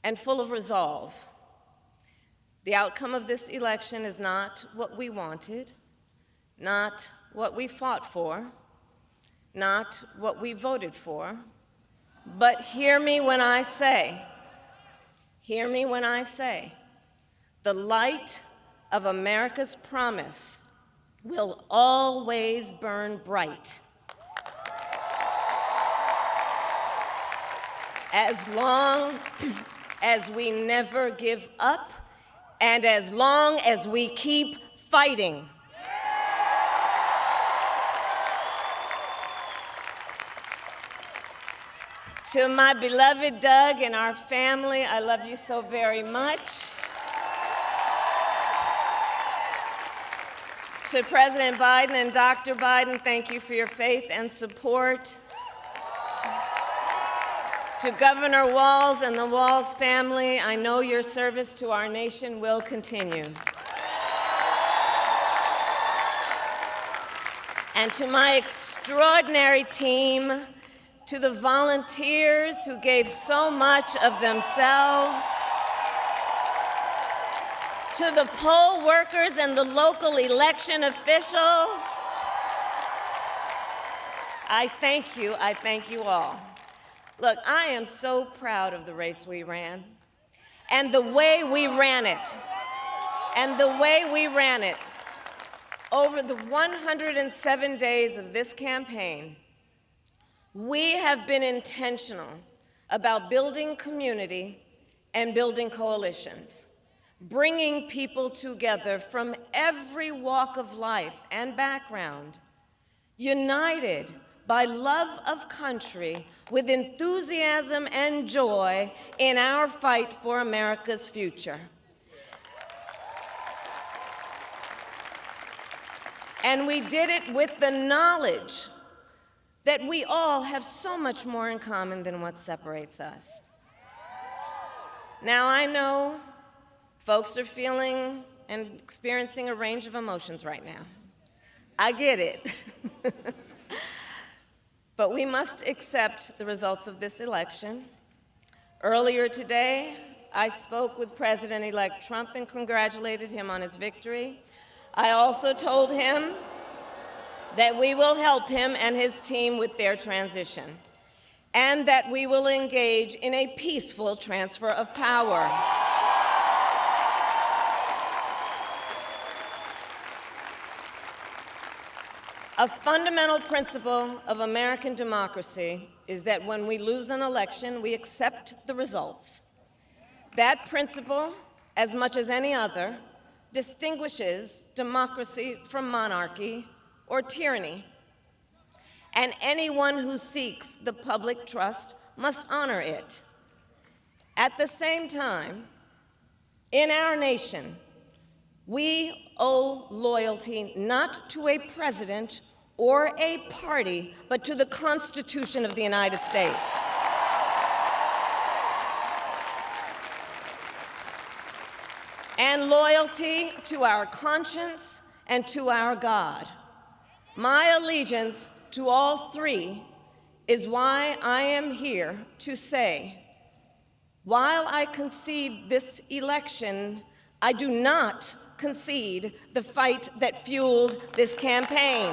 and full of resolve. The outcome of this election is not what we wanted, not what we fought for, not what we voted for, but hear me when I say, the light of America's promise will always burn bright. As long as we never give up, and as long as we keep fighting. To my beloved Doug and our family, I love you so very much. To President Biden and Dr. Biden, thank you for your faith and support. To Governor Walz and the Walz family, I know your service to our nation will continue. And to my extraordinary team, to the volunteers who gave so much of themselves, to the poll workers and the local election officials, I thank you all. Look, I am so proud of the race we ran and the way we ran it. Over the 107 days of this campaign, we have been intentional about building community and building coalitions, bringing people together from every walk of life and background, united by love of country with enthusiasm and joy in our fight for America's future. And we did it with the knowledge that we all have so much more in common than what separates us. Now, I know folks are feeling and experiencing a range of emotions right now. I get it. But we must accept the results of this election. Earlier today, I spoke with President-elect Trump and congratulated him on his victory. I also told him that we will help him and his team with their transition, and that we will engage in a peaceful transfer of power. A fundamental principle of American democracy is that when we lose an election, we accept the results. That principle, as much as any other, distinguishes democracy from monarchy or tyranny. And anyone who seeks the public trust must honor it. At the same time, in our nation, we owe loyalty not to a president or a party, but to the Constitution of the United States. And loyalty to our conscience and to our God. My allegiance to all three is why I am here to say, while I concede this election, I do not concede the fight that fueled this campaign.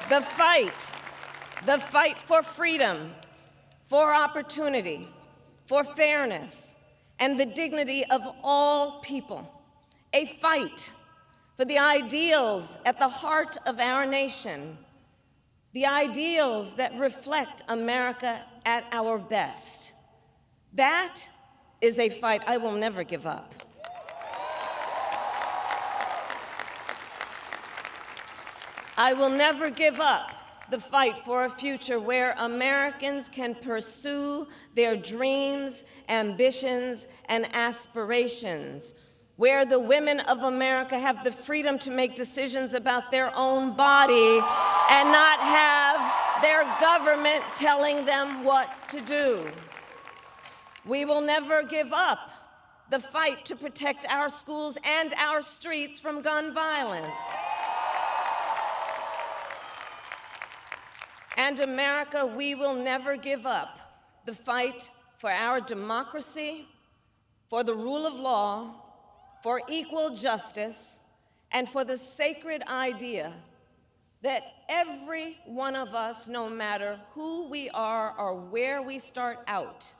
The fight for freedom, for opportunity, for fairness, and the dignity of all people. A fight for the ideals at the heart of our nation, the ideals that reflect America at our best. That is a fight I will never give up. I will never give up the fight for a future where Americans can pursue their dreams, ambitions, and aspirations, where the women of America have the freedom to make decisions about their own body and not have their government telling them what to do. We will never give up the fight to protect our schools and our streets from gun violence. And America, we will never give up the fight for our democracy, for the rule of law, for equal justice, and for the sacred idea that every one of us, no matter who we are or where we start out,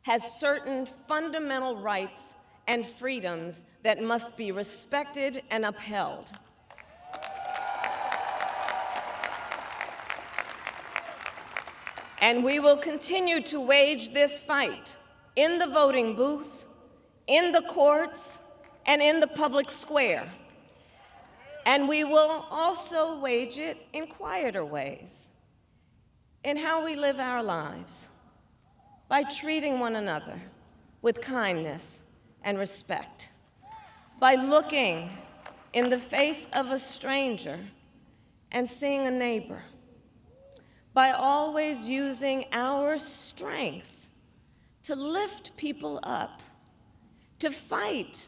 has certain fundamental rights and freedoms that must be respected and upheld. And we will continue to wage this fight in the voting booth, in the courts, and in the public square. And we will also wage it in quieter ways, in how we live our lives, by treating one another with kindness and respect, by looking in the face of a stranger and seeing a neighbor, by always using our strength to lift people up, to fight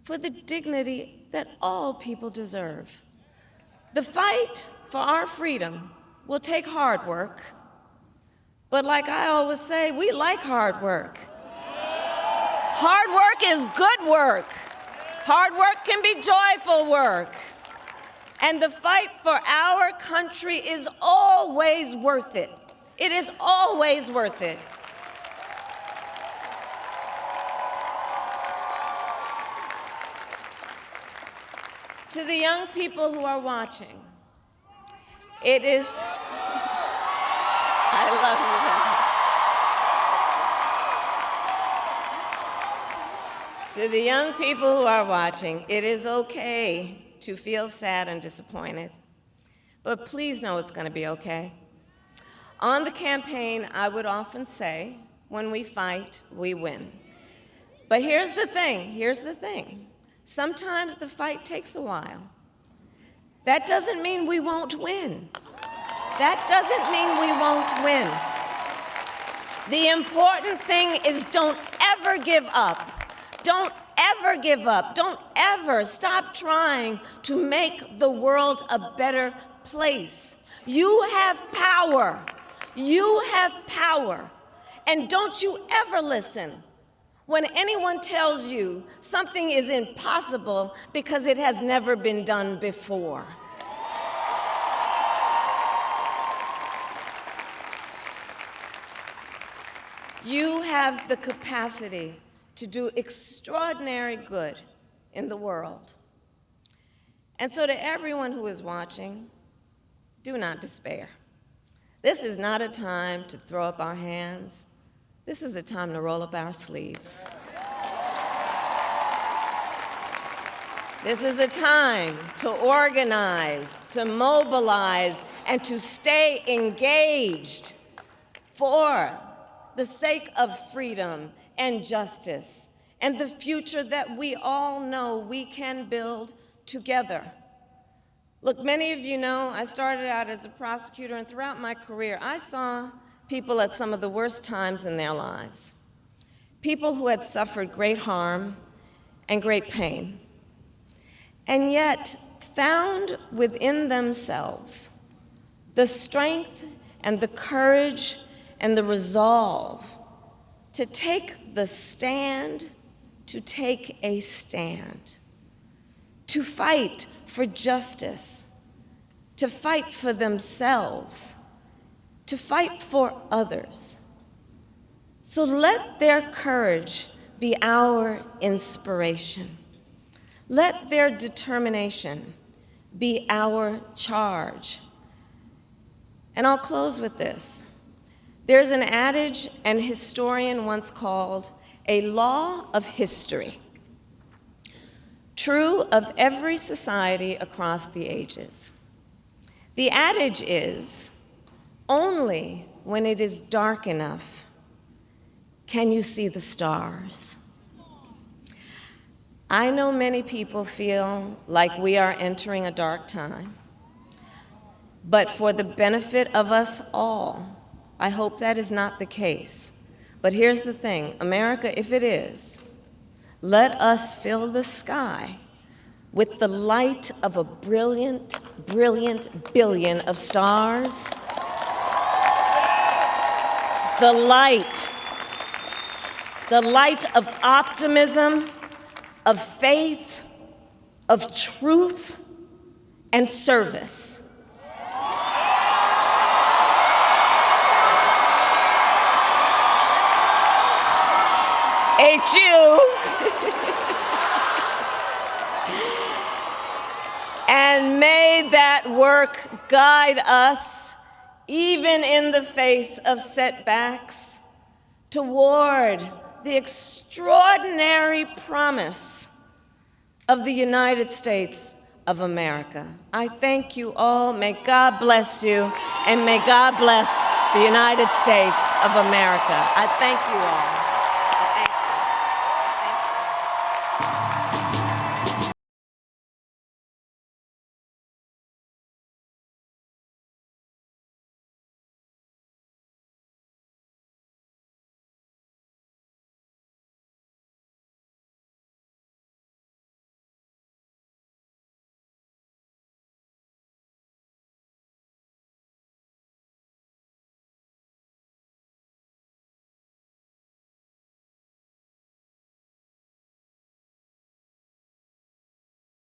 for the dignity that all people deserve. The fight for our freedom will take hard work, but like I always say, we like hard work. Hard work is good work. Hard work can be joyful work. And the fight for our country is always worth it. It is always worth it. To the young people who are watching, it is, I love you. To the young people who are watching, it is okay to feel sad and disappointed, but please know it's going to be okay. On the campaign, I would often say, when we fight, we win. But here's the thing. Sometimes the fight takes a while. That doesn't mean we won't win. That doesn't mean we won't win. The important thing is don't ever give up. Don't ever give up. Don't ever stop trying to make the world a better place. You have power. You have power. And don't you ever listen when anyone tells you something is impossible because it has never been done before. You have the capacity to do extraordinary good in the world. And so to everyone who is watching, do not despair. This is not a time to throw up our hands. This is a time to roll up our sleeves. This is a time to organize, to mobilize, and to stay engaged for the sake of freedom and justice, and the future that we all know we can build together. Look, many of you know I started out as a prosecutor, and throughout my career, I saw people at some of the worst times in their lives. People who had suffered great harm and great pain, and yet found within themselves the strength and the courage and the resolve to take the stand, to take a stand, to fight for justice, to fight for themselves, to fight for others. So let their courage be our inspiration. Let their determination be our charge. And I'll close with this. There's an adage an historian once called a law of history, true of every society across the ages. The adage is, only when it is dark enough can you see the stars. I know many people feel like we are entering a dark time, but for the benefit of us all, I hope that is not the case. But here's the thing, America, if it is, let us fill the sky with the light of a brilliant, brilliant billion of stars the light of optimism, of faith, of truth, and service. HU. And may that work guide us, even in the face of setbacks, toward the extraordinary promise of the United States of America. I thank you all. May God bless you, and may God bless the United States of America. I thank you all.